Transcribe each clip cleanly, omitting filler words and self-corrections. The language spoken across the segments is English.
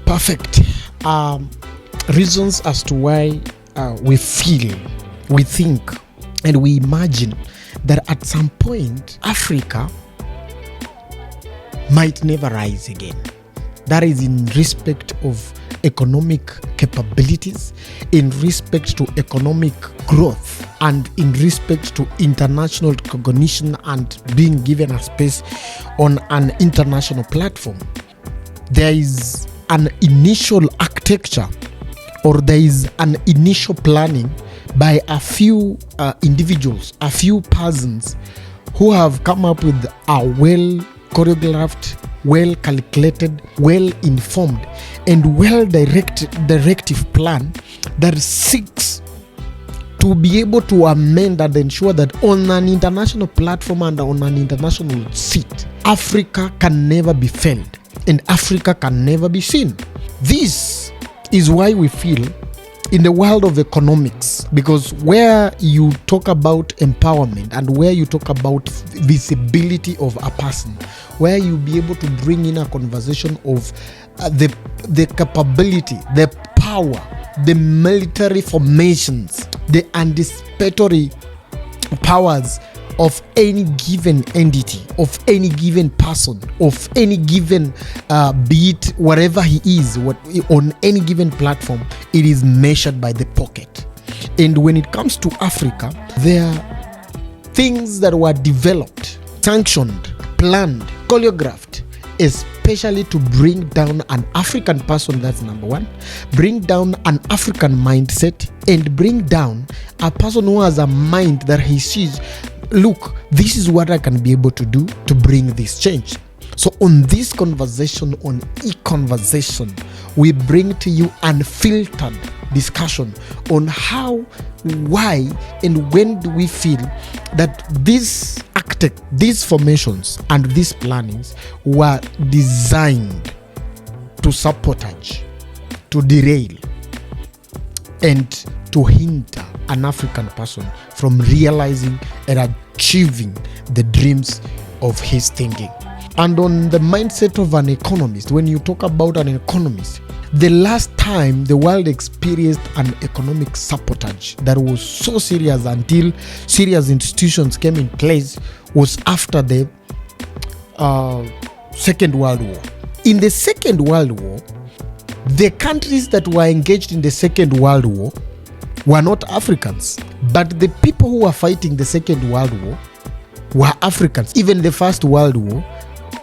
Perfect. Reasons as to why we feel, we think, and we imagine that at some point Africa might never rise again. That is in respect of economic capabilities, in respect to economic growth, and in respect to international recognition and being given a space on an international platform. There is an initial architecture, or there is an initial planning by a few individuals, a few persons who have come up with a well choreographed, well calculated, well informed, and well directive plan that seeks to be able to amend and ensure that on an international platform and on an international seat, Africa can never be failed and Africa can never be seen. This is why we feel in the world of economics, because where you talk about empowerment and where you talk about visibility of a person, where you be able to bring in a conversation of the capability, the power, the military formations, the anticipatory powers of any given entity, of any given person, of any given be it wherever he is, on any given platform, it is measured by the pocket. And when it comes to Africa, there are things that were developed, sanctioned, planned, choreographed, especially to bring down an African person, that's number one, bring down an African mindset, and bring down a person who has a mind that he sees, look, this is what I can be able to do to bring this change. So on this conversation, on e-conversation, we bring to you unfiltered discussion on how, why, and when do we feel that these formations and these plannings were designed to sabotage, to derail, and to hinder an African person from realizing and achieving the dreams of his thinking. And on the mindset of an economist, when you talk about an economist, the last time the world experienced an economic sabotage that was so serious until serious institutions came in place was after the Second World War. In the Second World War, the countries that were engaged in the Second World War were not Africans, but the people who were fighting the Second World War were Africans. Even the First World War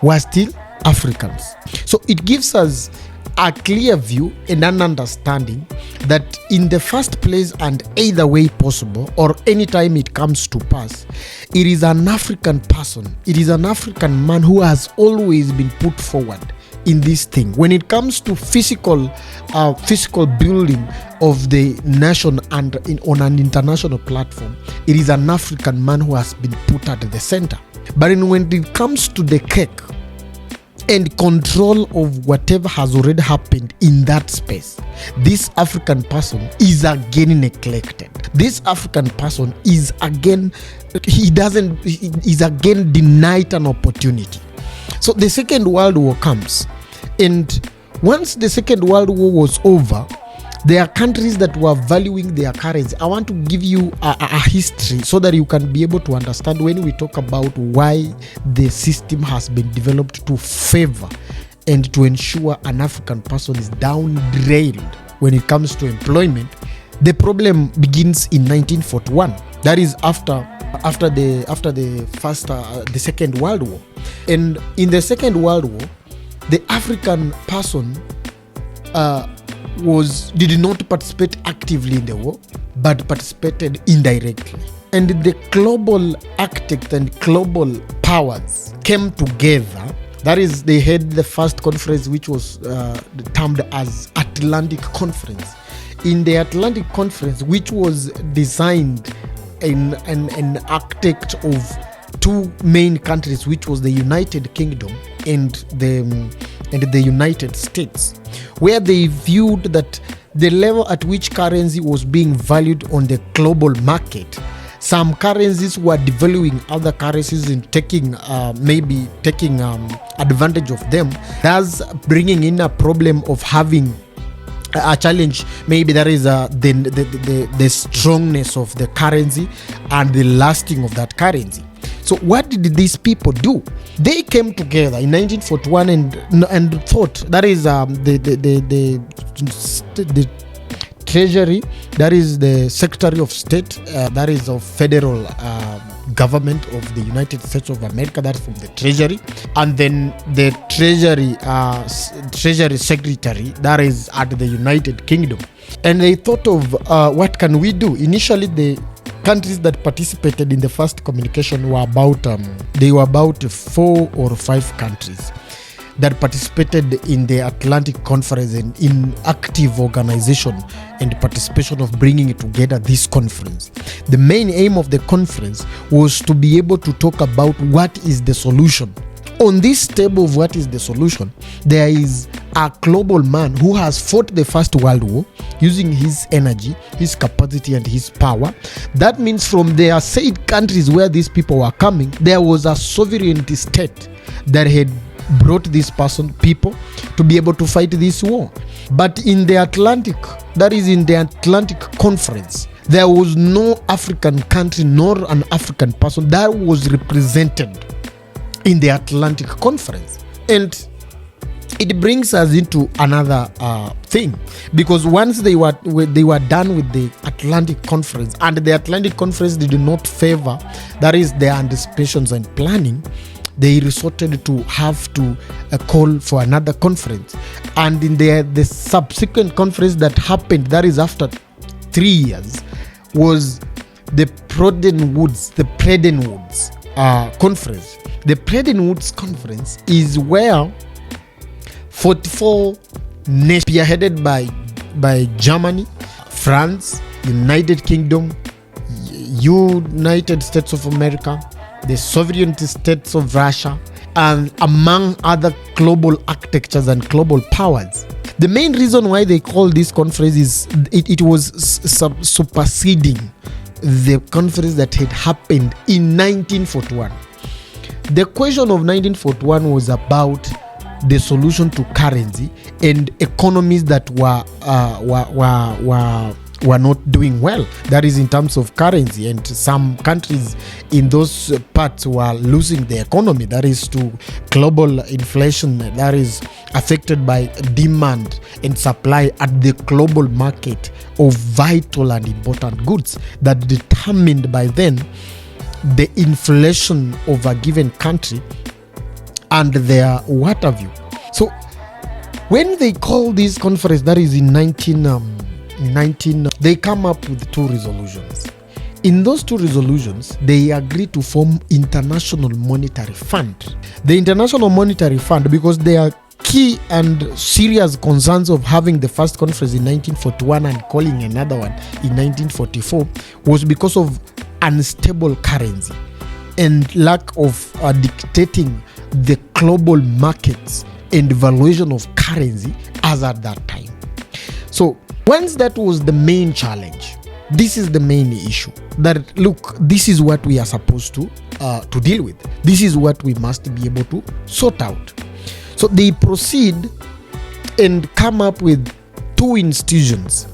were still Africans. So it gives us a clear view and an understanding that in the first place and either way possible, or anytime it comes to pass, it is an African person, it is an African man who has always been put forward in this thing. When it comes to physical building of the nation and on an international platform, it is an African man who has been put at the center. But when it comes to the cake and control of whatever has already happened in that space, this African person is again neglected. This African person is again denied an opportunity. So the Second World War comes, and once the Second World War was over, there are countries that were valuing their currency. I want to give you a history so that you can be able to understand when we talk about why the system has been developed to favor and to ensure an African person is down-railed when it comes to employment. The problem begins in 1941. That is after the Second World War. And in the Second World War, the African person did not participate actively in the war, but participated indirectly. And the global architect and global powers came together. That is, they had the first conference, which was termed as Atlantic Conference. In the Atlantic Conference, which was designed in an architect of two main countries, which was the United Kingdom and the United States, where they viewed that the level at which currency was being valued on the global market some currencies were devaluing other currencies and taking advantage of them, thus bringing in a problem of having a challenge. Maybe there is the strongness of the currency and the lasting of that currency. So what did these people do? They came together in 1941 and thought, that is the Treasury, that is the Secretary of State, that is of Federal Government of the United States of America, that's from the Treasury, and then the Treasury Secretary, that is at the United Kingdom. And they thought of what can we do? Initially, the countries that participated in the first communication were about 4 or 5 countries that participated in the Atlantic Conference and in active organization and participation of bringing it together, this conference. The main aim of the conference was to be able to talk about what is the solution. On this table of what is the solution, there is a global man who has fought the First World War using his energy, his capacity, and his power. That means from their said countries where these people were coming, there was a sovereignty state that had brought these people to be able to fight this war. But in the Atlantic, that is in the Atlantic Conference, there was no African country nor an African person that was represented in the Atlantic Conference. And it brings us into another thing, because once they were done with the Atlantic Conference, and the Atlantic Conference did not favor, that is, their anticipations and planning, they resorted to have to call for another conference. And in the subsequent conference that happened, that is after 3 years, was the Bretton Woods conference. The Bretton Woods conference is where 44 nations, spearheaded by Germany, France, United Kingdom, United States of America, the Soviet states of Russia, and among other global architectures and global powers. The main reason why they call this conference is it was superseding the conference that had happened in 1941. The question of 1941 was about the solution to currency and economies that were not doing well. That is in terms of currency, and some countries in those parts were losing their economy. That is to global inflation that is affected by demand and supply at the global market of vital and important goods that determined by then the inflation of a given country and their what have you. So when they call this conference, that is in 19, they come up with 2 resolutions. In those 2 resolutions, they agree to form International Monetary Fund. The International Monetary Fund, because they are key and serious concerns of having the first conference in 1941 and calling another one in 1944, was because of unstable currency and lack of dictating the global markets and valuation of currency as at that time. So once that was the main challenge, this is the main issue, that look, this is what we are supposed to deal with. This is what we must be able to sort out. So they proceed and come up with 2 institutions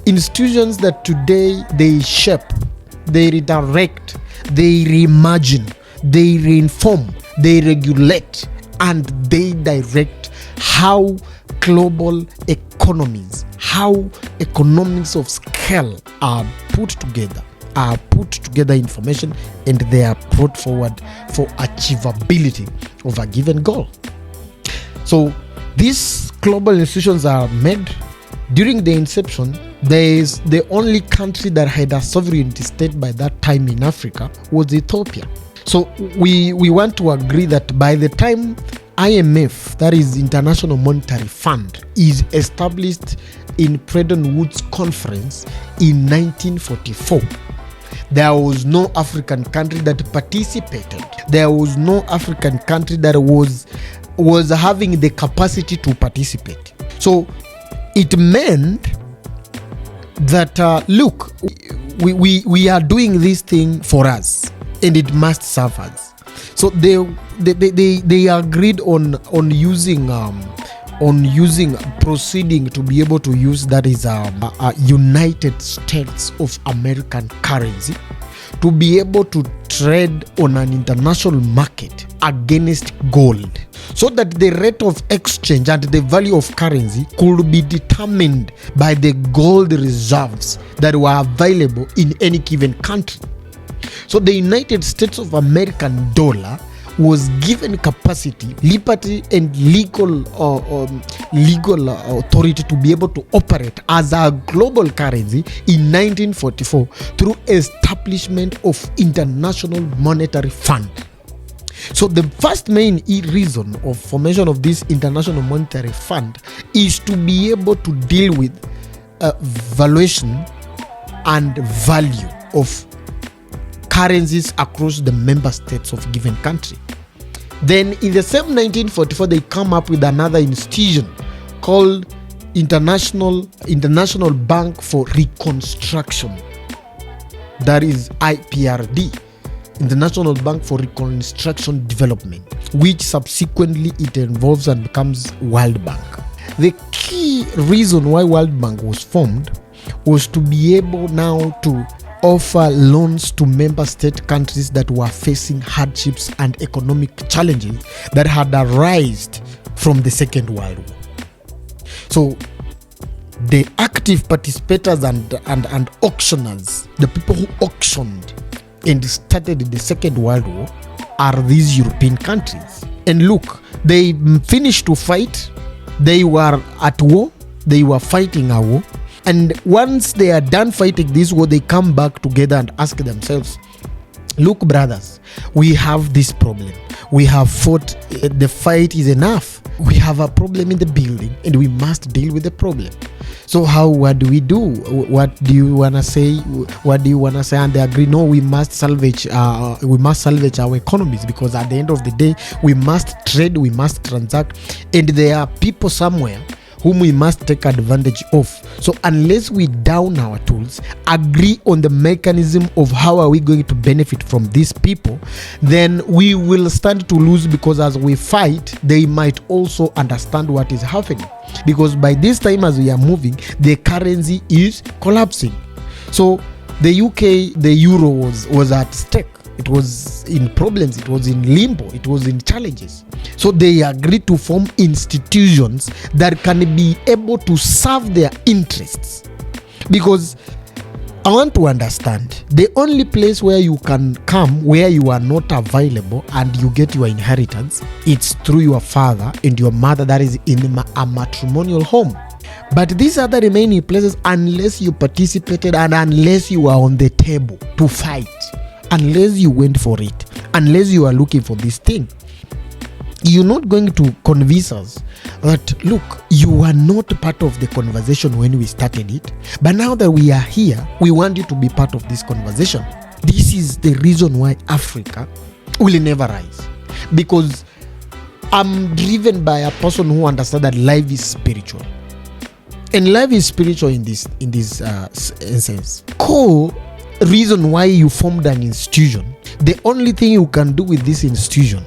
that today they shape, they redirect, they reimagine, they reinform, they regulate, and they direct how global economies, how economics of scale are put together information, and they are brought forward for achievability of a given goal. So these global institutions are made. During the inception, there is the only country that had a sovereignty state by that time in Africa was Ethiopia. So we want to agree that by the time IMF, that is International Monetary Fund, is established in Bretton Woods Conference in 1944, there was no African country that participated. There was no African country that was having the capacity to participate. So it meant that look, we are doing this thing for us and it must serve us. So they agreed on using proceeding to be able to use, that is a United States of American currency, to be able to trade on an international market against gold, so that the rate of exchange and the value of currency could be determined by the gold reserves that were available in any given country. So the United States of American dollar was given capacity, liberty, and legal authority to be able to operate as a global currency in 1944 through establishment of International Monetary Fund. So the first main reason of formation of this International Monetary Fund is to be able to deal with valuation and value of currencies across the member states of a given country. Then in the same 1944, they come up with another institution called International Bank for Reconstruction, that is IPRD, International Bank for Reconstruction Development, which subsequently it evolves and becomes World Bank. The key reason why World Bank was formed was to be able now to offer loans to member state countries that were facing hardships and economic challenges that had arisen from the Second World War. So the active participators and auctioners, the people who auctioned and started the Second World War, are these European countries. And look, they finished to fight, they were at war, they were fighting a war. And once they are done fighting this war, they come back together and ask themselves, look, brothers, we have this problem. We have fought, the fight is enough. We have a problem in the building and we must deal with the problem. So what do we do? What do you want to say? What do you want to say? And they agree, no, we must salvage our economies, because at the end of the day, we must trade, we must transact, and there are people somewhere whom we must take advantage of. So unless we down our tools, agree on the mechanism of how are we going to benefit from these people, then we will stand to lose, because as we fight, they might also understand what is happening. Because by this time as we are moving, the currency is collapsing. So the UK, the euro was at stake. It was in problems, it was in limbo, it was in challenges. So they agreed to form institutions that can be able to serve their interests. Because I want to understand, the only place where you can come where you are not available and you get your inheritance, it's through your father and your mother, that is in a matrimonial home. But these are the remaining places, unless you participated and unless you are on the table to fight, unless you went for it, unless you are looking for this thing, you're not going to convince us that, look, you are not part of the conversation when we started it, but now that we are here, we want you to be part of this conversation. This is the reason why Africa will never rise, because I'm driven by a person who understands that life is spiritual, and life is spiritual in this sense. Core reason why you formed an institution, the only thing you can do with this institution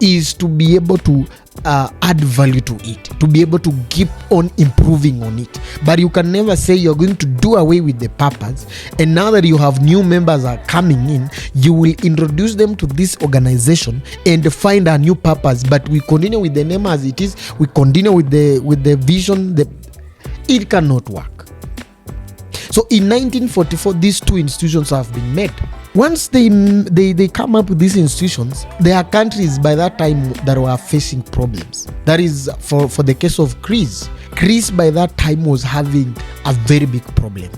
is to be able to add value to it, to be able to keep on improving on it. But you can never say you're going to do away with the purpose, and now that you have new members are coming in, you will introduce them to this organization and find a new purpose. But we continue with the name as it is, we continue with the vision. It cannot work. So in 1944, these two institutions have been made. Once they come up with these institutions, there are countries by that time that were facing problems. That is for the case of Greece. Greece by that time was having a very big problem.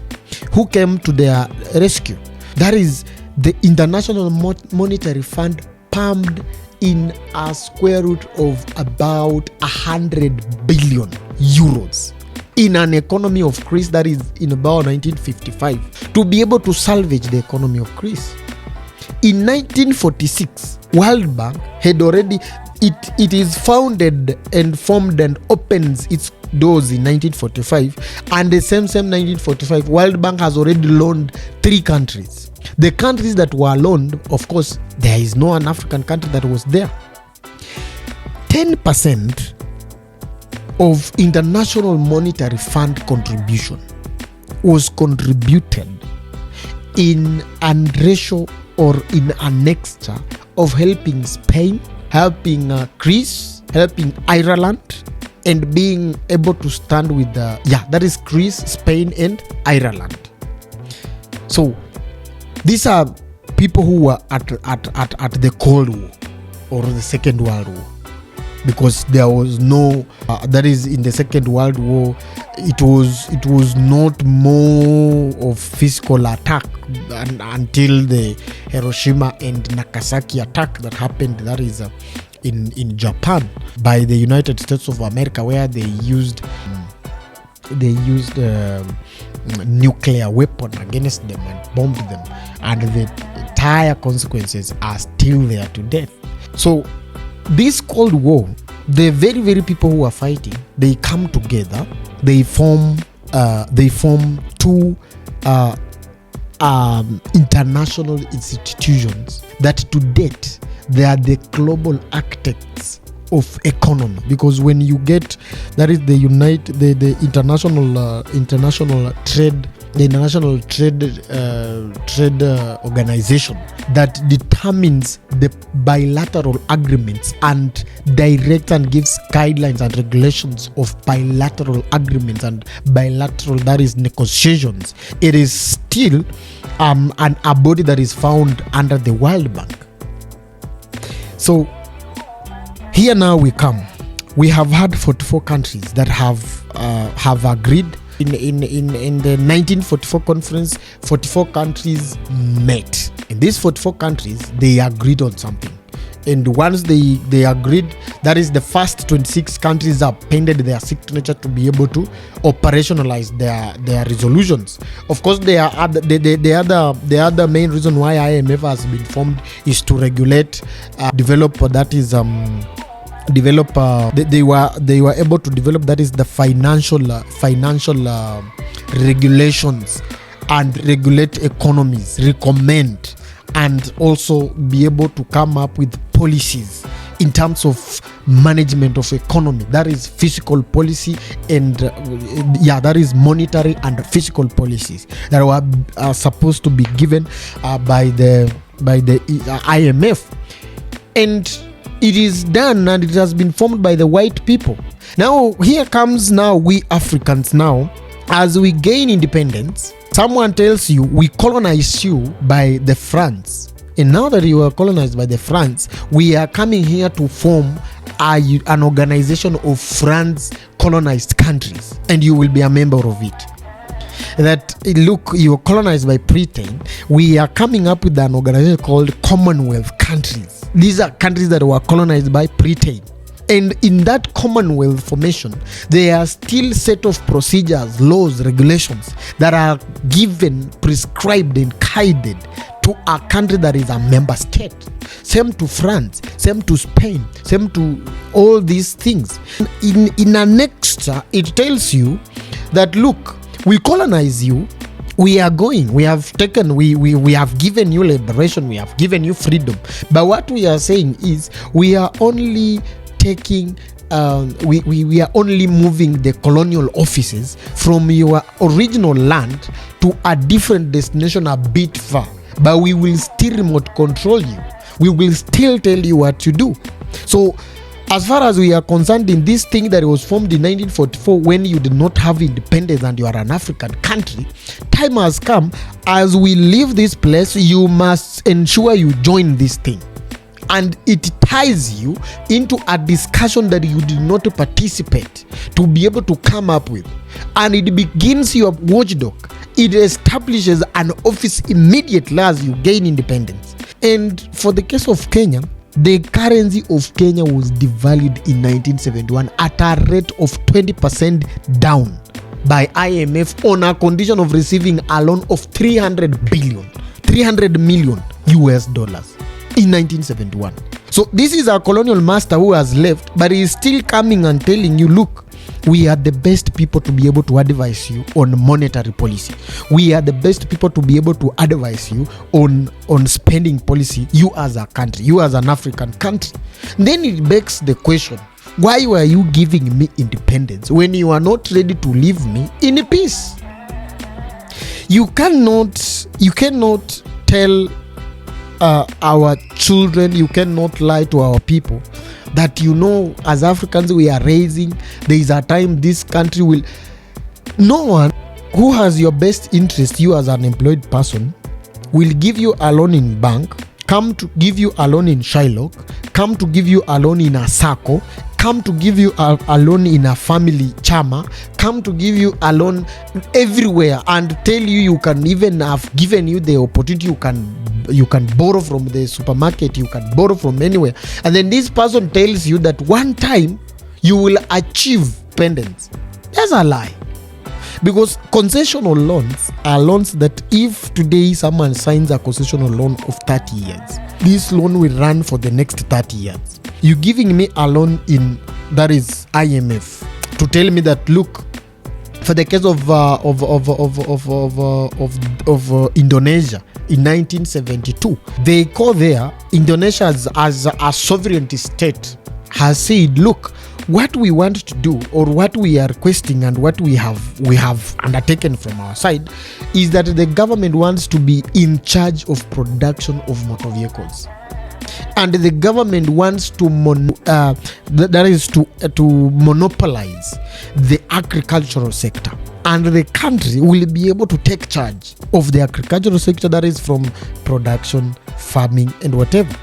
Who came to their rescue? That is the International Monetary Fund, pumped in a square root of about 100 billion euros. In an economy of Greece that is in about 1955, to be able to salvage the economy of Greece. In 1946, World Bank had already, it is founded and formed and opens its doors in 1945, and the same 1945, World Bank has already loaned 3 countries. The countries that were loaned, of course, there is no an African country that was there. 10% of International Monetary Fund contribution was contributed in a ratio or in an extra of helping Spain, helping Greece, helping Ireland, and being able to stand with that is Greece, Spain, and Ireland. So these are people who were at the Cold War or the Second World War, because there was no that is in the Second World War, it was not more of physical attack until the Hiroshima and Nagasaki attack that happened, that is in Japan, by the United States of America, where they used nuclear weapon against them and bombed them, and the dire consequences are still there to death. So this Cold War, the very, very people who are fighting, they come together, they form 2 international institutions that to date they are the global architects of economy, because when you get, that is the international trade organization that determines the bilateral agreements and directs and gives guidelines and regulations of bilateral agreements and bilateral, that is, negotiations. It is still a body that is found under the World Bank. So here now we come. We have had 44 countries that have agreed. In the 1944 conference, 44 countries met. In these 44 countries, they agreed on something. And once they agreed, that is, the first 26 countries appended their signature to be able to operationalize their resolutions. Of course, the other main reason why IMF has been formed is to regulate, develop, that is, they were able to develop, that is, the financial regulations and regulate economies, recommend, and also be able to come up with policies in terms of management of economy, that is fiscal policy, and that is monetary and fiscal policies that were supposed to be given by the IMF. And it is done, and it has been formed by the white people. Now here comes we Africans now, as we gain independence. Someone tells you, we colonized you by the France, and now that you are colonized by the France, we are coming here to form an organization of France colonized countries, and you will be a member of it. That, look, you were colonized by Britain, we are coming up with an organization called Commonwealth countries. These are countries that were colonized by Britain. And in that Commonwealth formation, there are still set of procedures, laws, regulations that are given, prescribed, and guided to a country that is a member state. Same to France, same to Spain, same to all these things. In an extra, it tells you that, look, we colonize you, we are going, we have taken, we have given you liberation, we have given you freedom. But what we are saying is, we are only taking, we are only moving the colonial offices from your original land to a different destination a bit far. But we will still remote control you. We will still tell you what to do. So, as far as we are concerned, in this thing that was formed in 1944, when you did not have independence and you are an African country, time has come. As we leave this place, you must ensure you join this thing. And it ties you into a discussion that you did not participate to be able to come up with. And it begins your watchdog. It establishes an office immediately as you gain independence. And for the case of Kenya, the currency of Kenya was devalued in 1971 at a rate of 20% down by IMF on a condition of receiving a loan of 300 million US dollars in 1971. So this is our colonial master who has left, but he is still coming and telling you, look, we are the best people to be able to advise you on monetary policy. We are the best people to be able to advise you on spending policy, you as a country, you as an African country. Then it begs the question, why were you giving me independence when you are not ready to leave me in peace? You cannot tell our children, you cannot lie to our people that, as Africans we are raising, there is a time this country will. No one who has your best interest, you as an employed person, will give you a loan in bank, come to give you a loan in Shylock, come to give you a loan in a SACCO, come to give you a loan in a family chama, come to give you a loan everywhere, and tell you can even have given you the opportunity, you can borrow from the supermarket, you can borrow from anywhere, and then this person tells you that one time you will achieve independence. That's a lie. Because concessional loans are loans that if today someone signs a concessional loan of 30 years, this loan will run for the next 30 years. You're giving me a loan that is IMF to tell me that, look, for the case of Indonesia in 1972, they call there Indonesia as a sovereignty state has said, look, what we want to do, or what we are requesting, and what we have undertaken from our side, is that the government wants to be in charge of production of motor vehicles, and the government wants to monopolize the agricultural sector, and the country will be able to take charge of the agricultural sector, that is from production, farming, and whatever.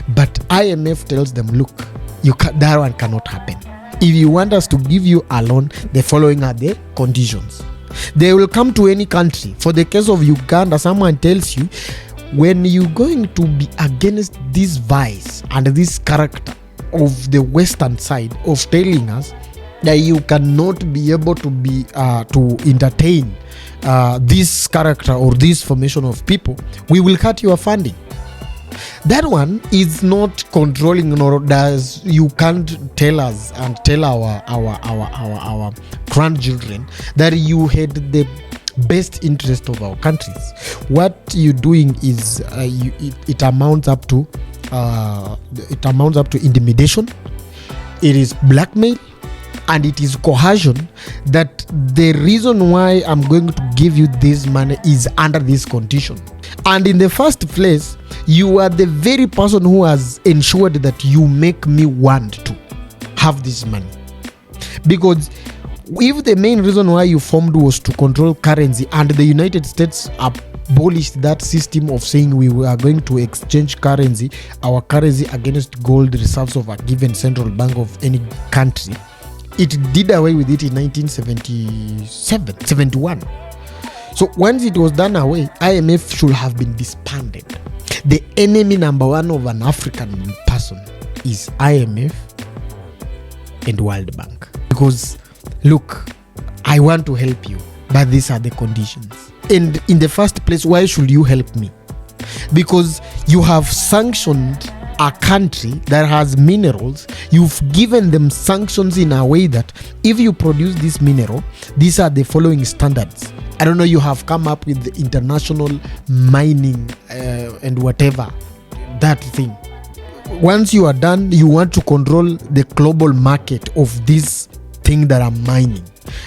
But IMF tells them, look, that one cannot happen. If you want us to give you a loan, the following are the conditions. They will come to any country. For the case of Uganda, someone tells you, when you're going to be against this vice and this character of the Western side of telling us that you cannot be able to be to entertain this character or this formation of people, we will cut your funding. That one is not controlling, nor does you can't tell us and tell our grandchildren that you had the best interest of our countries. What you're doing is it amounts up to intimidation. It is blackmail, and it is coercion. That the reason why I'm going to give you this money is under this condition. And in the first place, you are the very person who has ensured that you make me want to have this money. Because if the main reason why you formed was to control currency, and the United States abolished that system of saying we are going to exchange our currency against gold reserves of a given central bank of any country, it did away with it in 1971. So once it was done away, IMF should have been disbanded. The enemy number one of an African person is IMF and World Bank. Because, look, I want to help you, but these are the conditions. And in the first place, why should you help me? Because you have sanctioned a country that has minerals. You've given them sanctions in a way that if you produce this mineral, these are the following standards. I don't know, you have come up with the international mining and whatever, that thing. Once you are done, you want to control the global market of this thing that I'm mining.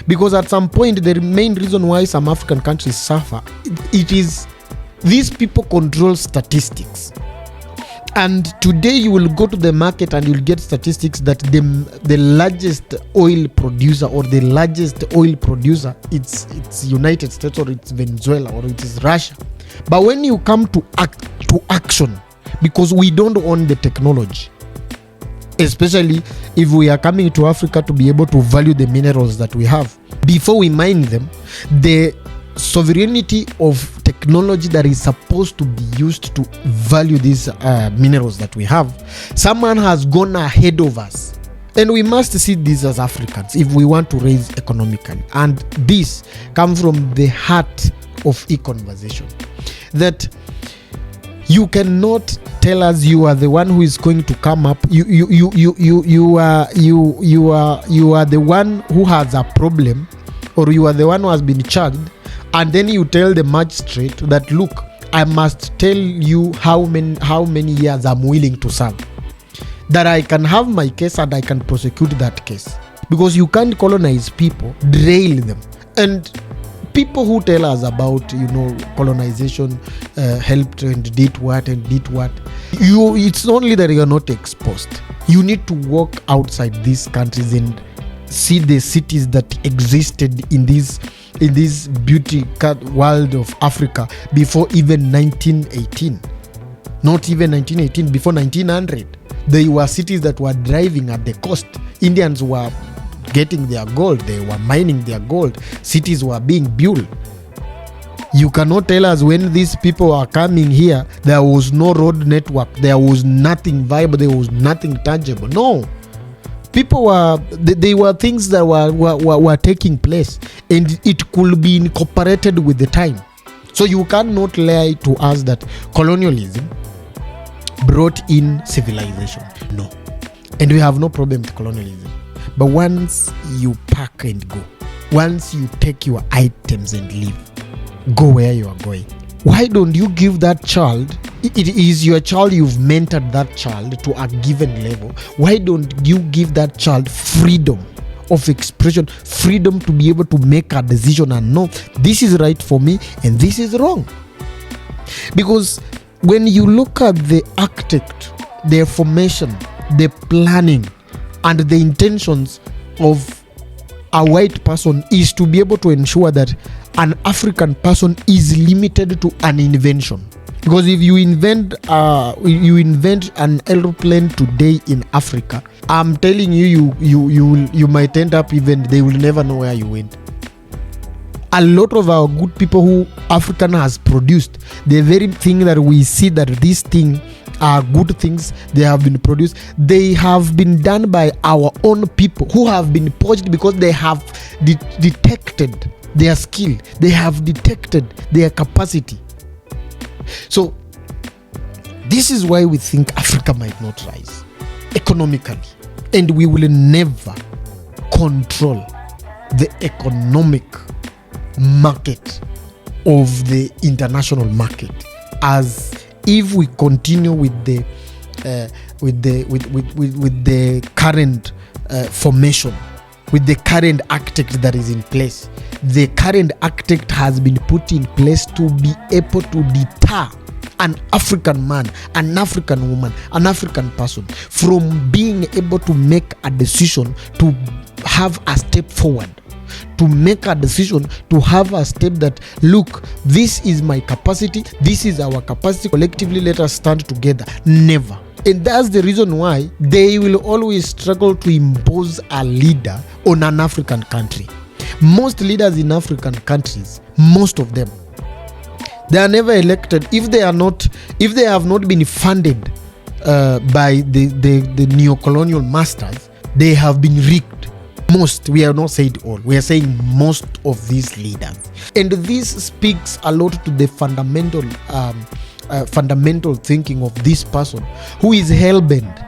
Because at some point, the main reason why some African countries suffer, it is these people control statistics. And today you will go to the market and you'll get statistics that the largest oil producer, or the largest oil producer, it's United States, or it's Venezuela, or it is Russia. But when you come to action, because we don't own the technology, especially if we are coming to Africa to be able to value the minerals that we have, before we mine them, the sovereignty of technology that is supposed to be used to value these minerals that we have, someone has gone ahead of us. And we must see this as Africans if we want to raise economically. And this comes from the heart of e-conversation. That You cannot tell us you are the one who is going to come up. You are the one who has a problem, or you are the one who has been charged, and then you tell the magistrate that, look, I must tell you how many years I'm willing to serve, that I can have my case and I can prosecute that case. Because you can't colonize people, derail them. And people who tell us about, colonization helped and did what, it's only that you're not exposed. You need to walk outside these countries and see the cities that existed in this beauty world of Africa before even 1918. Not even 1918, before 1900. They were cities that were driving at the coast. Indians were getting their gold, they were mining their gold, cities were being built. You cannot tell us when these people are coming here, there was no road network, there was nothing viable, there was nothing tangible. No. People they were things that were taking place, and it could be incorporated with the time. So you cannot lie to us that colonialism brought in civilization. No. And we have no problem with colonialism. But once you pack and go, once you take your items and leave, go where you are going. Why don't you give that child, it is your child, you've mentored that child to a given level. Why don't you give that child freedom of expression, freedom to be able to make a decision and know this is right for me and this is wrong? Because when you look at the architect, the formation, the planning, and the intentions of a white person is to be able to ensure that an African person is limited to an invention. Because if you invent an aeroplane today in Africa, I'm telling you might end up, even they will never know where you went. A lot of our good people who African has produced, the very thing that we see that this thing are good things, they have been produced, they have been done by our own people who have been poached because they have detected their skill, they have detected their capacity. So this is why we think Africa might not rise economically, and we will never control the economic market of the international market, as if we continue with the current formation, with the current architect that is in place. The current architect has been put in place to be able to deter an African man, an African woman, an African person from being able to make a decision to have a step forward, to make a decision to have a step that, look, this is my capacity, this is our capacity, collectively let us stand together. Never. And that's the reason why they will always struggle to impose a leader on an African country. Most leaders in African countries, most of them, they are never elected if they have not been funded by the neo-colonial masters. They have been rigged. Most, we are not saying all, we are saying most of these leaders. And this speaks a lot to the fundamental thinking of this person who is hell-bent.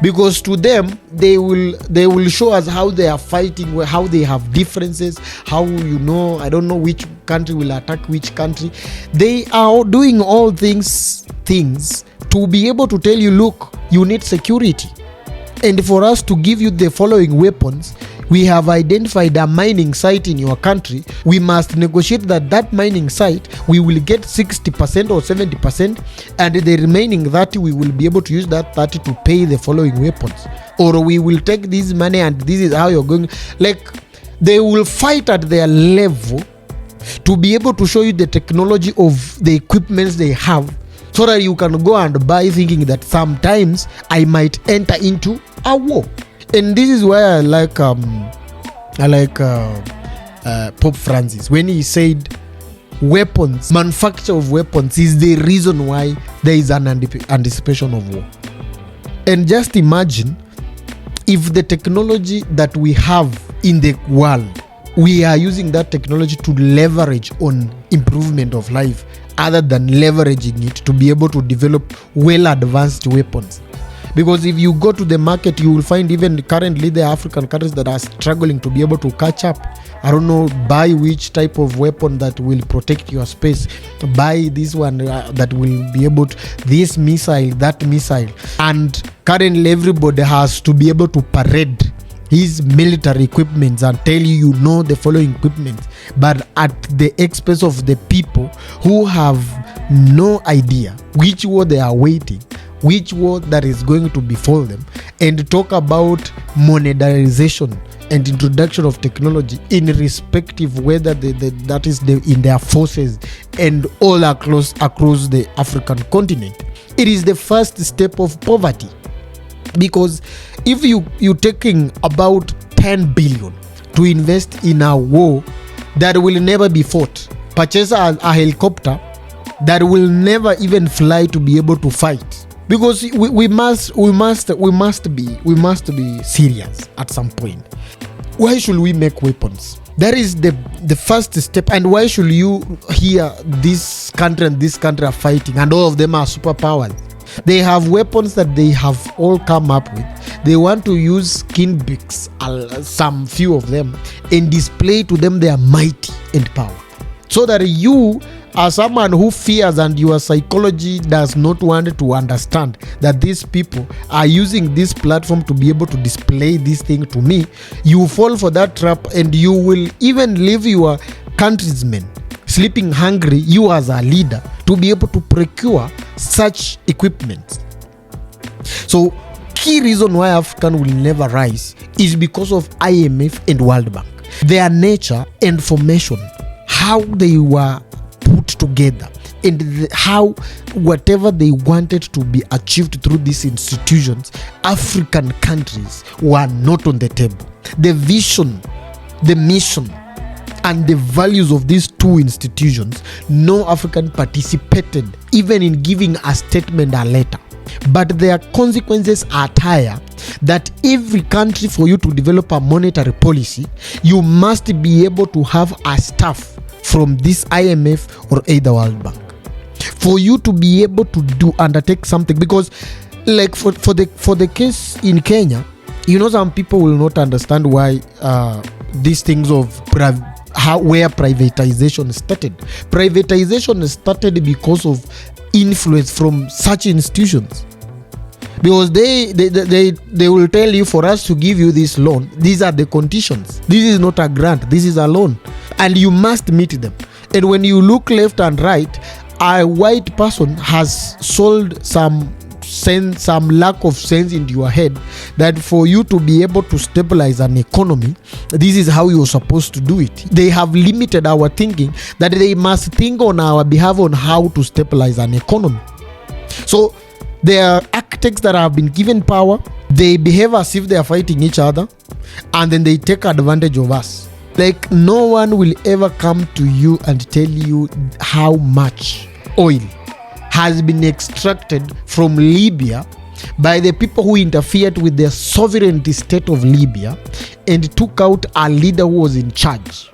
Because to them, they will show us how they are fighting, how they have differences, how, I don't know which country will attack which country. They are doing all things to be able to tell you, look, you need security. And for us to give you the following weapons, we have identified a mining site in your country. We must negotiate that mining site, we will get 60% or 70%, and the remaining 30, we will be able to use that 30 to pay the following weapons. Or we will take this money and this is how you're going. Like, they will fight at their level to be able to show you the technology of the equipments they have, so that you can go and buy, thinking that sometimes I might enter into a war. And this is why I like Pope Francis, when he said weapons, manufacture of weapons is the reason why there is an anticipation of war. And just imagine if the technology that we have in the world, we are using that technology to leverage on improvement of life other than leveraging it to be able to develop well advanced weapons. Because if you go to the market, you will find even currently the African countries that are struggling to be able to catch up. I don't know, buy which type of weapon that will protect your space. Buy this one that will be able to, this missile, that missile. And currently everybody has to be able to parade his military equipments and tell you know the following equipment, but at the expense of the people who have no idea which war they are waiting, which war that is going to befall them, and talk about monetization and introduction of technology in respective whether that is in their forces and all across the African continent. It is the first step of poverty, because if you're taking about 10 billion to invest in a war that will never be fought, purchase a helicopter that will never even fly to be able to fight, because we must be serious at some point. Why should we make weapons? That is the first step. And why should you hear this country and this country are fighting and all of them are superpowers? They have weapons that they have all come up with. They want to use skin beaks, some few of them, and display to them their mighty and power, so that you as someone who fears and your psychology does not want to understand that these people are using this platform to be able to display this thing to me, you fall for that trap, and you will even leave your countrymen sleeping hungry, you as a leader, to be able to procure such equipment. So key reason why African will never rise is because of IMF and World Bank. Their nature and formation, how they were put together, and how whatever they wanted to be achieved through these institutions, African countries were not on the table. The vision, the mission, and the values of these two institutions, no African participated even in giving a statement or letter. But their consequences are higher, that every country, for you to develop a monetary policy, you must be able to have a staff from this IMF or either World Bank for you to be able to undertake something. Because like for the case in Kenya, some people will not understand why these things of where privatization started. Privatization started because of influence from such institutions, because they will tell you, for us to give you this loan, these are the conditions. This is not a grant, this is a loan, and you must meet them. And when you look left and right, a white person has sold some lack of sense into your head that for you to be able to stabilize an economy, this is how you're supposed to do it. They have limited our thinking, that they must think on our behalf on how to stabilize an economy. So there are architects that have been given power. They behave as if they are fighting each other, and then they take advantage of us. Like, no one will ever come to you and tell you how much oil has been extracted from Libya by the people who interfered with the sovereignty state of Libya and took out a leader who was in charge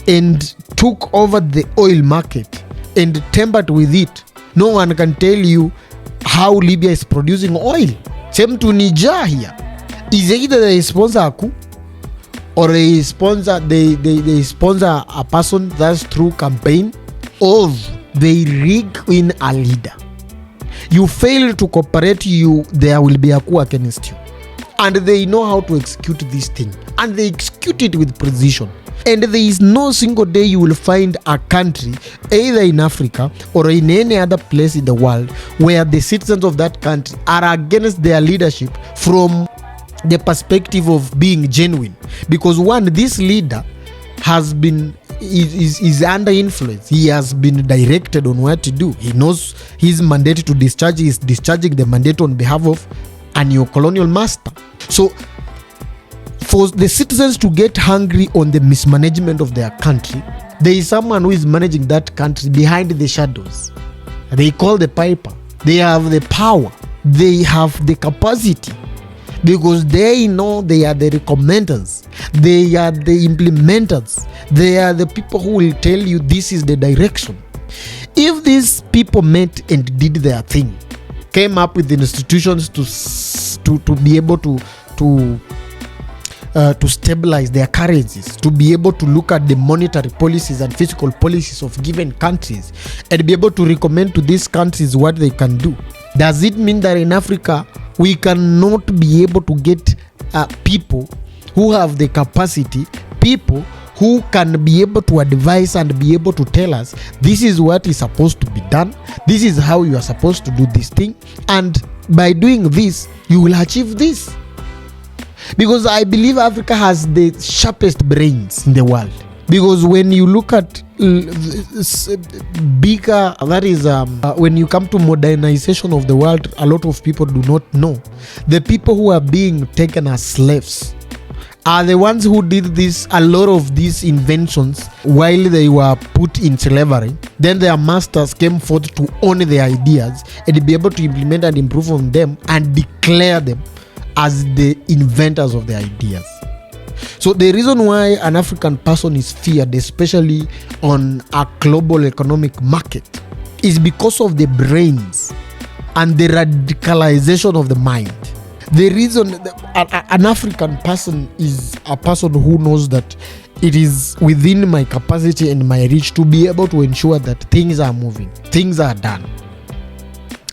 and took over the oil market and tampered with it. No one can tell you how Libya is producing oil. Same to Niger here. Is either they sponsor a coup, or they sponsor a person that's through campaign, or they rig in a leader. You fail to cooperate, there will be a coup against you. And they know how to execute this thing, and they execute it with precision. And there is no single day you will find a country, either in Africa or in any other place in the world, where the citizens of that country are against their leadership from the perspective of being genuine. Because one, this leader is under influence. He has been directed on what to do. He knows his mandate to discharge. He is discharging the mandate on behalf of a neo-colonial master. So for the citizens to get hungry on the mismanagement of their country, there is someone who is managing that country behind the shadows. They call the piper. They have the power. They have the capacity, because they know they are the recommenders. They are the implementers. They are the people who will tell you this is the direction. If these people met and did their thing, came up with institutions to be able to stabilize their currencies, to be able to look at the monetary policies and fiscal policies of given countries, and be able to recommend to these countries what they can do, does it mean that in Africa we cannot be able to get people who have the capacity, people who can be able to advise and be able to tell us this is what is supposed to be done, this is how you are supposed to do this thing, and by doing this you will achieve this? Because I believe Africa has the sharpest brains in the world. Because when you look at bigger, that is when you come to modernization of the world, a lot of people do not know. The people who are being taken as slaves are the ones who did this, a lot of these inventions while they were put in slavery. Then their masters came forth to own their ideas and be able to implement and improve on them and declare them as the inventors of the ideas. So the reason why an African person is feared, especially on a global economic market, is because of the brains and the radicalization of the mind. The reason an African person is a person who knows that it is within my capacity and my reach to be able to ensure that things are moving, things are done.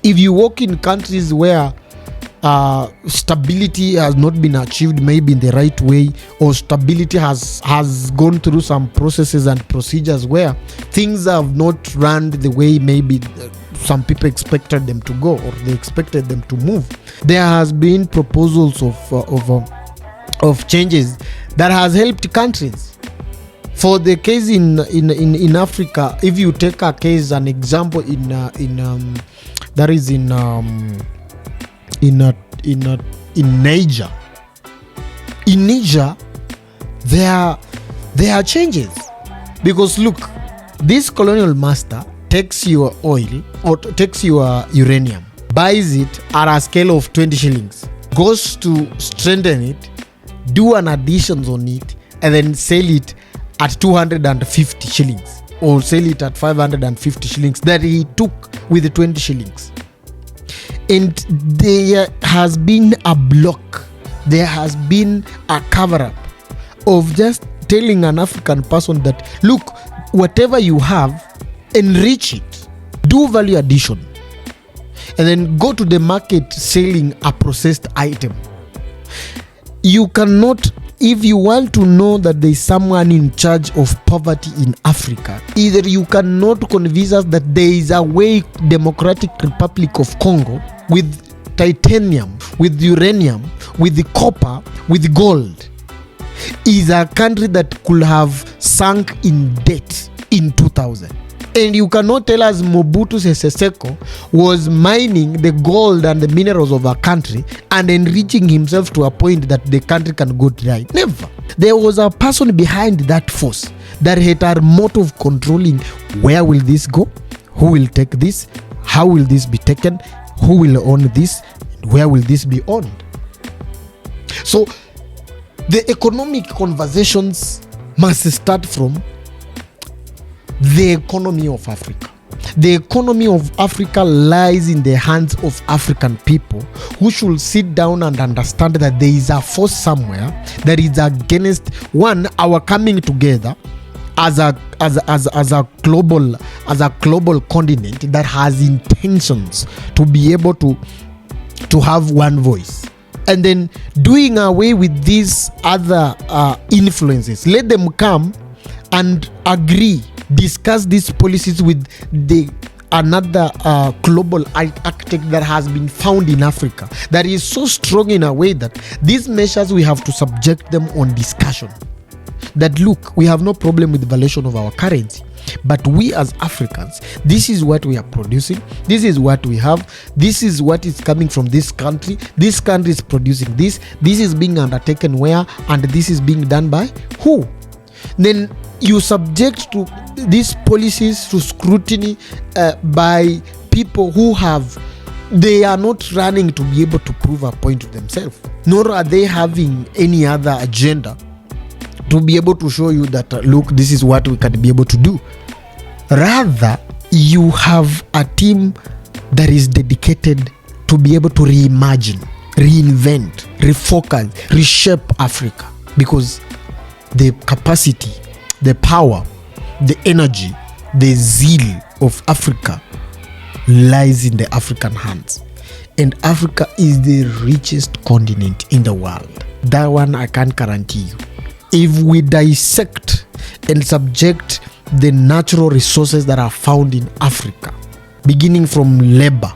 If you work in countries where stability has not been achieved maybe in the right way, or stability has gone through some processes and procedures where things have not run the way maybe some people expected them to go, or they expected them to move, there has been proposals of changes that has helped countries. For the case in Africa, if you take a case, an example in Niger. In Niger, there are changes, because look, this colonial master takes your oil or takes your uranium, buys it at a scale of 20 shillings, goes to strengthen it, do an additions on it, and then sell it at 250 shillings or sell it at 550 shillings that he took with the 20 shillings. And there has been a block, there has been a cover-up of just telling an African person that, look, whatever you have, enrich it, do value addition, and then go to the market selling a processed item. You cannot, if you want to know that there is someone in charge of poverty in Africa, either you cannot convince us that there is a way Democratic Republic of Congo with titanium, with uranium, with the copper, with gold, is a country that could have sunk in debt in 2000. And you cannot tell us Mobutu Sese Seko was mining the gold and the minerals of our country and enriching himself to a point that the country can go dry. Never. There was a person behind that force that had a motto of controlling where will this go, who will take this, how will this be taken, who will own this, where will this be owned. So the economic conversations must start from the economy of Africa. The economy of Africa lies in the hands of African people who should sit down and understand that there is a force somewhere that is against, one, our coming together as a global continent that has intentions to be able to have one voice, and then doing away with these other influences. Let them come and agree, discuss these policies with another global architect that has been found in Africa that is so strong in a way that these measures, we have to subject them on discussion. That look, we have no problem with the valuation of our currency, but we as Africans, this is what we are producing, this is what we have, this is what is coming from this country is producing this is being undertaken where, and this is being done by who. Then you subject to these policies to scrutiny by people who they are not running to be able to prove a point to themselves, nor are they having any other agenda to be able to show you that look, this is what we can be able to do. Rather, you have a team that is dedicated to be able to reimagine, reinvent, refocus, reshape Africa, because the capacity, the power, the energy, the zeal of Africa lies in the African hands. And Africa is the richest continent in the world. That one I can guarantee you. If we dissect and subject the natural resources that are found in Africa, beginning from labor,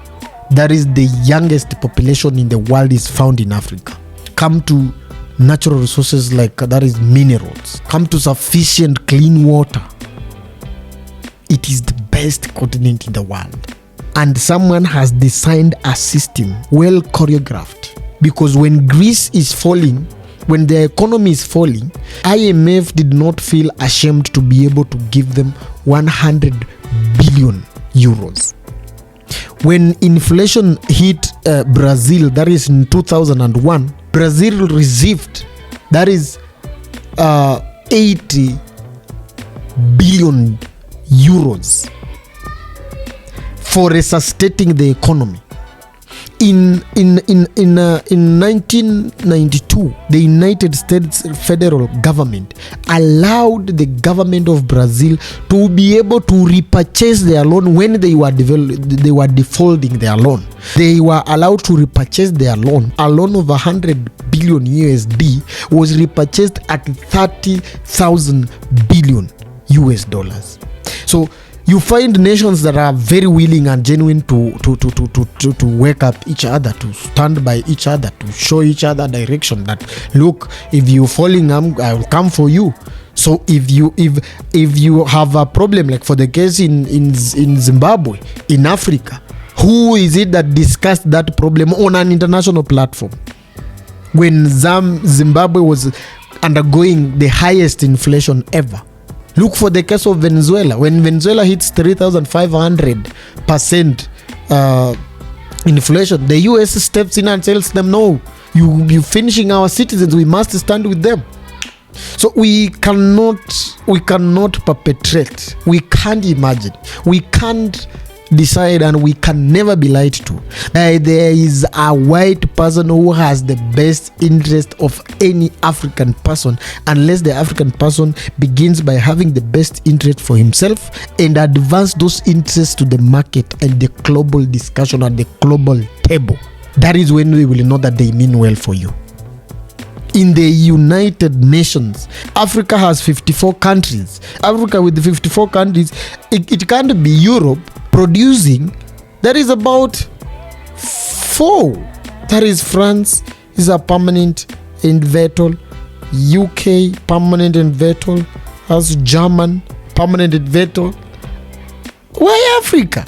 that is the youngest population in the world is found in Africa. Come to natural resources like that is minerals. Come to sufficient clean water. It is the best continent in the world. And someone has designed a system well choreographed, because when Greece is falling, when the economy is falling, IMF did not feel ashamed to be able to give them 100 billion euros. When inflation hit Brazil, that is in 2001, Brazil received, that is 80 billion euros for resuscitating the economy. In 1992, the United States federal government allowed the government of Brazil to be able to repurchase their loan when they were defaulting their loan. They were allowed to repurchase their loan. A loan of 100 billion USD was repurchased at 30,000 billion US dollars. So you find nations that are very willing and genuine to wake up each other, to stand by each other, to show each other direction. That look, if you're falling, I will come for you. So if you have a problem, like for the case in Zimbabwe, in Africa, who is it that discussed that problem on an international platform when Zimbabwe was undergoing the highest inflation ever? Look for the case of Venezuela. When Venezuela hits 3,500% inflation, the US steps in and tells them, no, you're finishing our citizens, we must stand with them. So we cannot perpetrate, we can't imagine, we can't decide, and we can never be lied to. There is a white person who has the best interest of any African person, unless the African person begins by having the best interest for himself and advance those interests to the market and the global discussion at the global table. That is when we will know that they mean well for you. In the United Nations, Africa has 54 countries. Africa with the 54 countries, it can't be Europe producing, that is about 4. That is France is a permanent inverter, UK permanent inverter, has German permanent inverter. Why Africa?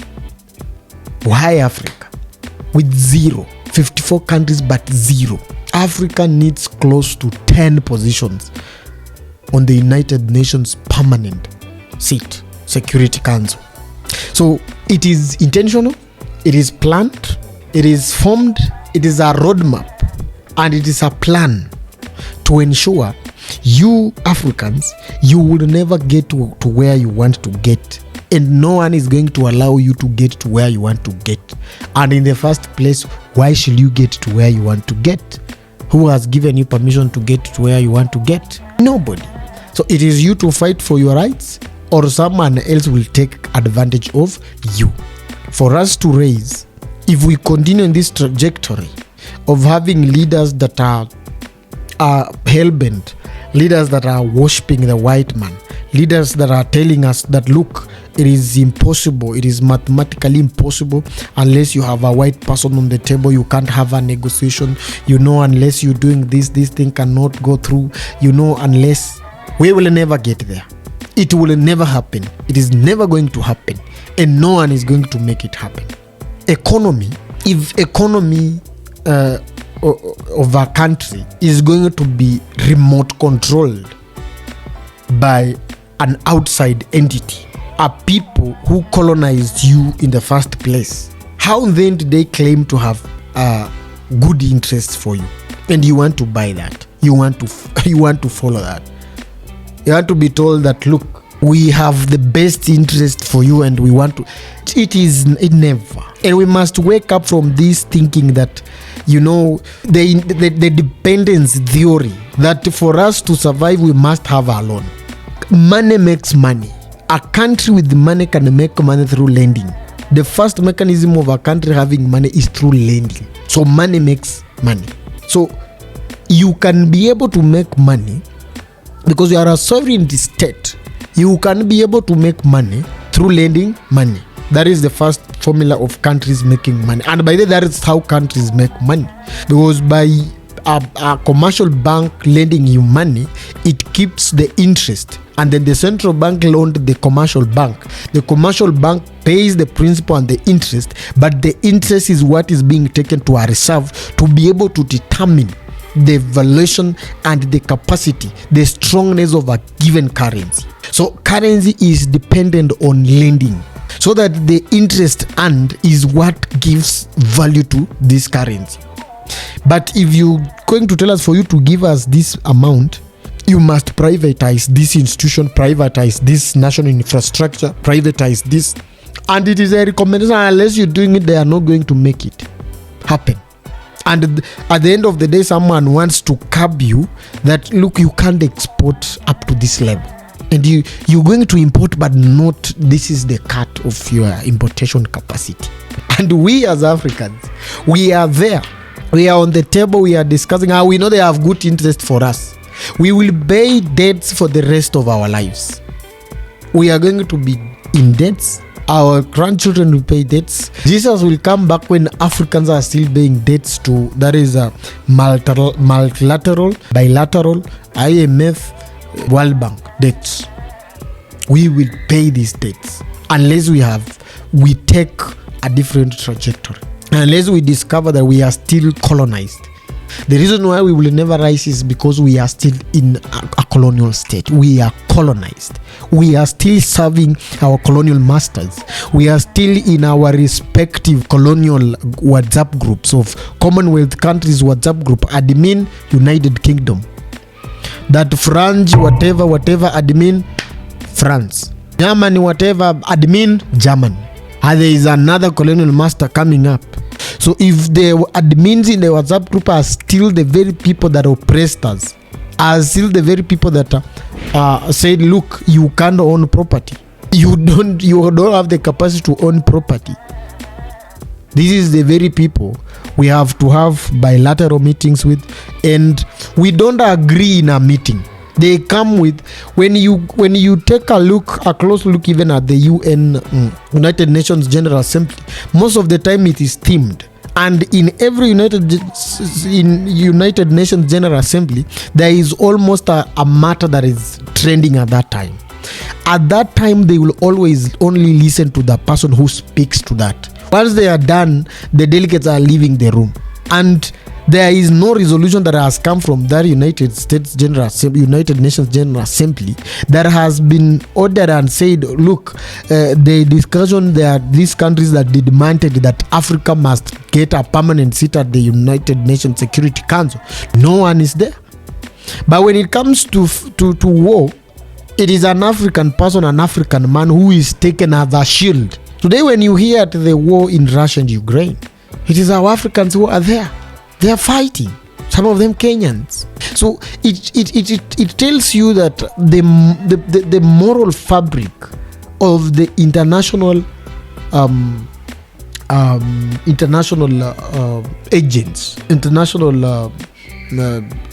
Why Africa? With 0. 54 countries but 0. Africa needs close to 10 positions on the United Nations permanent seat, Security Council. So it is intentional, it is planned, it is formed, it is a roadmap, and it is a plan to ensure you Africans, you will never get to where you want to get, and no one is going to allow you to get to where you want to get. And in the first place, why should you get to where you want to get? Who has given you permission to get to where you want to get? Nobody. So it is you to fight for your rights, or someone else will take advantage of you. For us to raise, if we continue in this trajectory of having leaders that are hell-bent, leaders that are worshipping the white man, leaders that are telling us that, look, it is impossible, it is mathematically impossible unless you have a white person on the table, you can't have a negotiation, unless you're doing this thing cannot go through, unless, we will never get there. It will never happen. It is never going to happen, and no one is going to make it happen. Economy, if economy of a country is going to be remote controlled by an outside entity, a people who colonized you in the first place, how then do they claim to have good interests for you? And you want to buy that? You want to follow that? You want to be told that, look, we have the best interest for you and we want to. It never. And we must wake up from this thinking that, the dependence theory, that for us to survive, we must have our loan. Money makes money. A country with money can make money through lending. The first mechanism of a country having money is through lending. So money makes money. So you can be able to make money because you are a sovereign state. You can be able to make money through lending money. That is the first formula of countries making money. And by the way, that is how countries make money. Because by a commercial bank lending you money, it keeps the interest. And then the central bank loaned the commercial bank. The commercial bank pays the principal and the interest, but the interest is what is being taken to a reserve to be able to determine the valuation and the capacity, the strongness of a given currency. So currency is dependent on lending, so that the interest earned is what gives value to this currency. But if you're going to tell us for you to give us this amount, you must privatize this institution, privatize this national infrastructure, privatize this. And it is a recommendation. Unless you're doing it, they are not going to make it happen. And at the end of the day, someone wants to curb you that, look, you can't export up to this level. And you're going to import, but not, this is the cut of your importation capacity. And we as Africans, we are there. We are on the table. We are discussing how we know they have good interest for us. We will pay debts for the rest of our lives. We are going to be in debts. Our grandchildren will pay debts. Jesus will come back when Africans are still paying debts to, that is a multilateral, bilateral, IMF, World Bank debts. We will pay these debts unless we take a different trajectory. Unless we discover that we are still colonized. The reason why we will never rise is because we are still in a colonial state. We are colonized. We are still serving our colonial masters. We are still in our respective colonial WhatsApp groups of Commonwealth countries WhatsApp group, admin United Kingdom. That France, whatever, admin France. Germany, whatever, admin German. And there is another colonial master coming up. So if the admins in the WhatsApp group are still the very people that oppressed us, are still the very people that said, look, you can't own property. You don't have the capacity to own property. This is the very people we have to have bilateral meetings with, and we don't agree in a meeting. They come with, when you take a close look even at the United Nations General Assembly, most of the time it is themed. And in every United Nations General Assembly, there is almost a matter that is trending at that time. At that time, they will always only listen to the person who speaks to that. Once they are done, the delegates are leaving the room. And there is no resolution that has come from that United Nations General Assembly that has been ordered and said, look, the discussion, there are these countries that demanded that Africa must get a permanent seat at the United Nations Security Council. No one is there. But when it comes to war, it is an African person, an African man who is taken as a shield. Today, when you hear the war in Russia and Ukraine, it is our Africans who are there. They are fighting, some of them Kenyans. So it tells you that the moral fabric of the international agents, international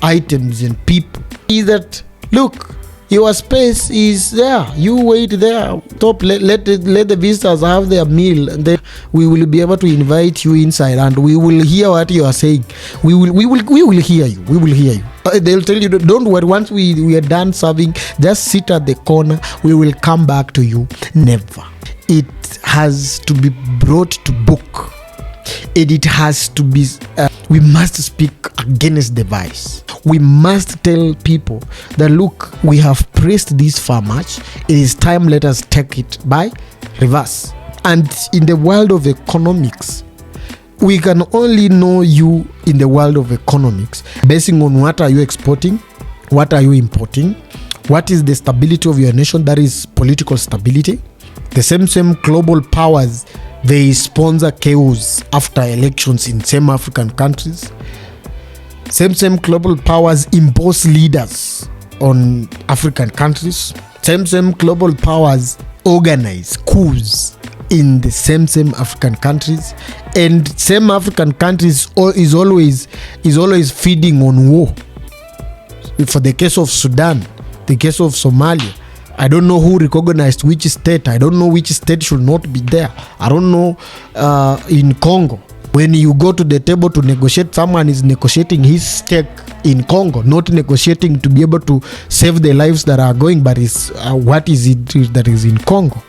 items and people is that, look, your space is there. You wait there. Stop. Let the visitors have their meal, and then we will be able to invite you inside, and we will hear what you are saying. We will hear you. We will hear you. They'll tell you, don't worry. Once we are done serving, just sit at the corner. We will come back to you. Never. It has to be brought to book. It has to be. We must speak against the vice. We must tell people that, look, we have praised this far much. It is time, let us take it by reverse. And in the world of economics, we can only know you in the world of economics basing on what are you exporting, what are you importing, What is the stability of your nation? That is political stability. The same global powers, they sponsor chaos after elections in same African countries. Same global powers impose leaders on African countries. Same global powers organize coups in the same African countries, and same African countries is always feeding on war. For the case of Sudan, the case of Somalia, I don't know who recognized which state. I don't know which state should not be there. I don't know in Congo. When you go to the table to negotiate, someone is negotiating his stake in Congo, not negotiating to be able to save the lives that are going, but is what is it that is in Congo?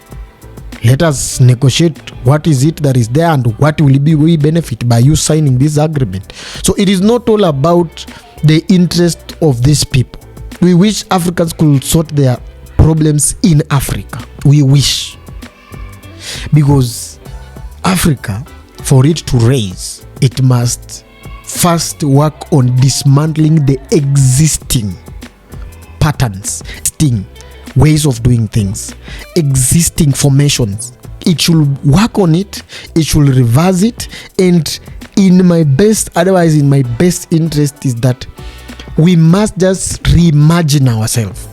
Let us negotiate what is it that is there and what will we benefit by you signing this agreement. So it is not all about the interest of these people. We wish Africans could sort their problems in Africa. We wish. Because Africa, for it to raise, it must first work on dismantling the existing patterns, ways of doing things, existing formations. It should work on it, it should reverse it, and in my best interest is that we must just reimagine ourselves.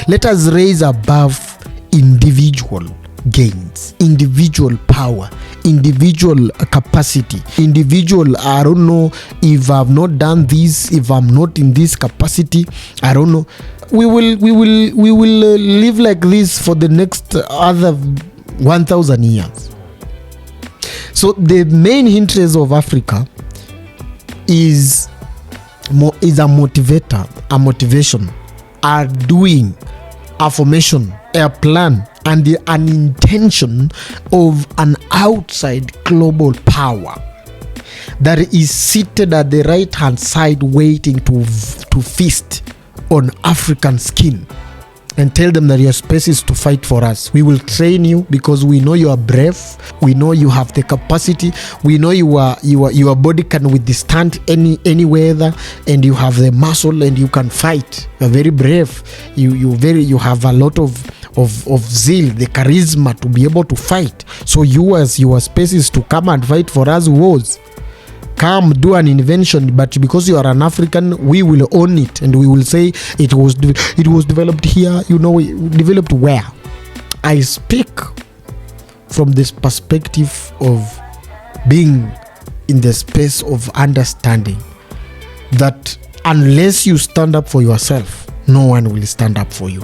Let us raise above individual gains, individual power, individual capacity, individual, I don't know if I've not done this, if I'm not in this capacity, I don't know. We will live like this for the next other 1,000 years. So the main interest of Africa is a motivator, a motivation, a doing, a formation, a plan, and an intention of an outside global power that is seated at the right hand side waiting to feast on African skin and tell them that your space is to fight for us. We will train you because we know you are brave. We know you have the capacity. We know your body can withstand any weather, and you have the muscle and you can fight. You're very brave. You have a lot of zeal, the charisma to be able to fight. So your space is to come and fight for us wars. Come do an invention, but because you are an African, we will own it and we will say it was developed here. Developed where? I speak from this perspective of being in the space of understanding that unless you stand up for yourself, no one will stand up for you.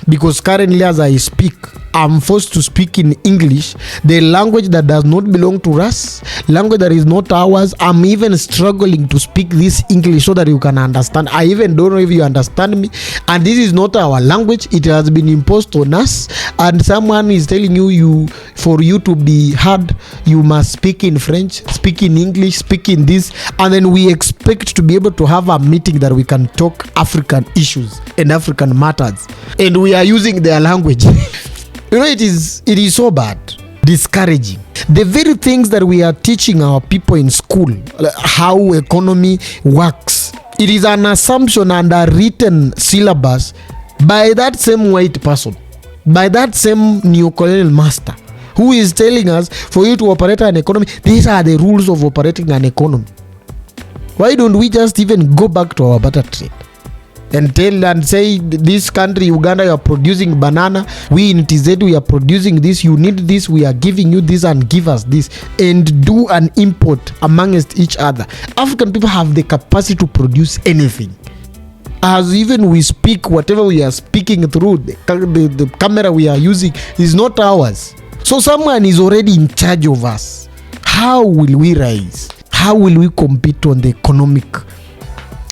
Because currently as I speak, I'm forced to speak in English, the language that does not belong to us, language that is not ours. I'm even struggling to speak this English so that you can understand. I even don't know if you understand me. And this is not our language. It has been imposed on us. And someone is telling you for you to be heard, you must speak in French, speak in English, speak in this. And then we expect to be able to have a meeting that we can talk African issues and African matters. And we are using their language. It is so bad, discouraging. The very things that we are teaching our people in school, how economy works, it is an assumption and a written syllabus by that same white person, by that same neocolonial master who is telling us for you to operate an economy, these are the rules of operating an economy. Why don't we just even go back to our barter trade? And tell and say, this country, Uganda, you are producing banana. We in TZ, we are producing this. You need this. We are giving you this and give us this. And do an import amongst each other. African people have the capacity to produce anything. As even we speak, whatever we are speaking through, the camera we are using is not ours. So someone is already in charge of us. How will we rise? How will we compete on the economic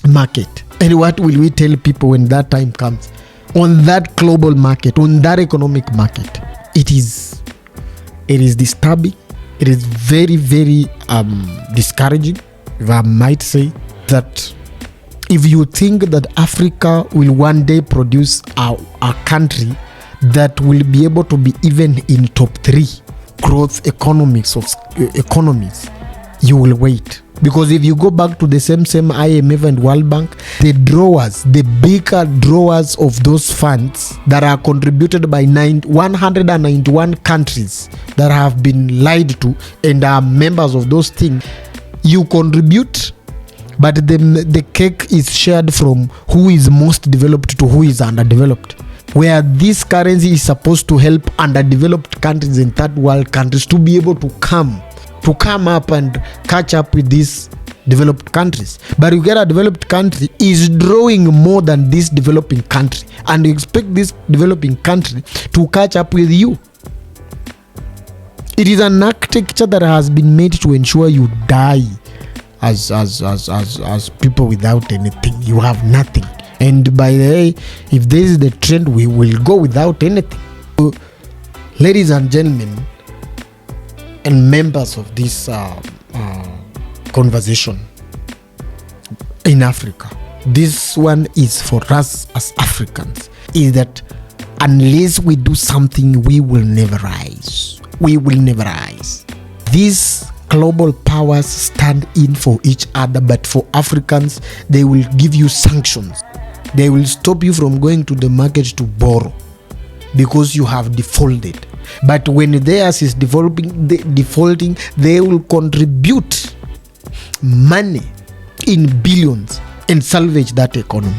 market? And what will we tell people when that time comes? On that global market, on that economic market. It is disturbing. It is very, very discouraging, if I might say, that if you think that Africa will one day produce a country that will be able to be even in top 3 growth economies, you will wait. Because if you go back to the same IMF and World Bank, the bigger drawers of those funds that are contributed by 191 countries that have been lied to and are members of those things, you contribute, but the cake is shared from who is most developed to who is underdeveloped. Where this currency is supposed to help underdeveloped countries and third world countries to be able to come up and catch up with these developed countries. But you get a developed country is drawing more than this developing country, and you expect this developing country to catch up with you. It is an architecture that has been made to ensure you die as people without anything. You have nothing. And by the way, if this is the trend, we will go without anything. So, ladies and gentlemen, and members of this conversation in Africa, this one is for us as Africans, is that unless we do something, we will never rise. We will never rise. These global powers stand in for each other, but for Africans, they will give you sanctions. They will stop you from going to the market to borrow because you have defaulted. But when theirs is defaulting, they will contribute money in billions and salvage that economy.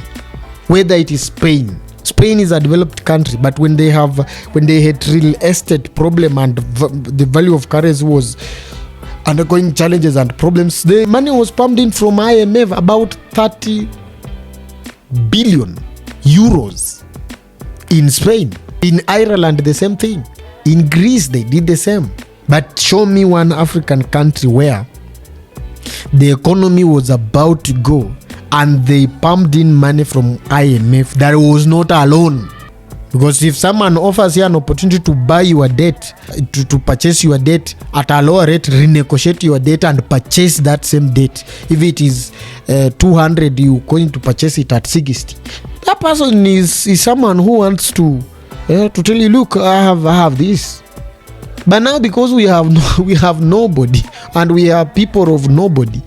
Whether it is Spain is a developed country, but when they had real estate problem and the value of currency was undergoing challenges and problems, the money was pumped in from IMF, about 30 billion euros in Spain. In Ireland, the same thing. In Greece, they did the same. But show me one African country where the economy was about to go and they pumped in money from IMF that was not a loan. Because if someone offers you an opportunity to buy your debt, to purchase your debt at a lower rate, renegotiate your debt and purchase that same debt. If it is 200, you're going to purchase it at 60. That person is someone who wants to tell you, look, I have this. But now, because we have nobody, and we are people of nobody,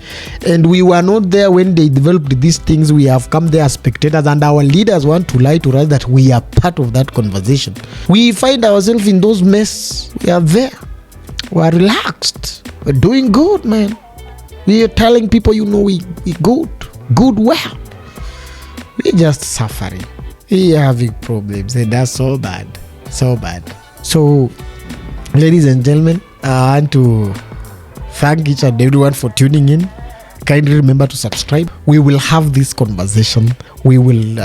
and we were not there when they developed these things, we have come there as spectators, and our leaders want to lie to us that we are part of that conversation. We find ourselves in those mess. We are there. We are relaxed. We're doing good, man. We are telling people, we good well. We're just suffering. We are having problems, and that's so bad. So, ladies and gentlemen, I want to thank each and everyone for tuning in. Kindly remember to subscribe. We will have this conversation. We will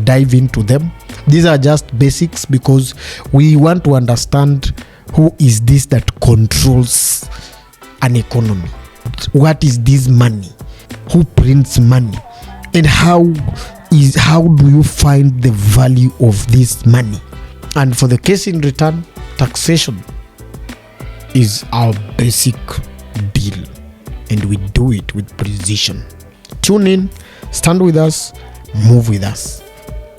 dive into them. These are just basics because we want to understand who is this that controls an economy. What is this money? Who prints money? And how do you find the value of this money? And for the case in return, taxation is our basic deal, and we do it with precision. Tune in, stand with us, move with us,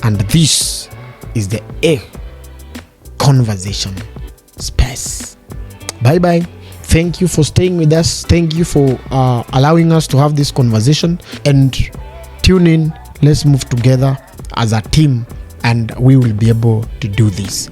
and this is the conversation space. Bye bye. Thank you for staying with us. Thank you for allowing us to have this conversation, and tune in. Let's move together as a team, and we will be able to do this.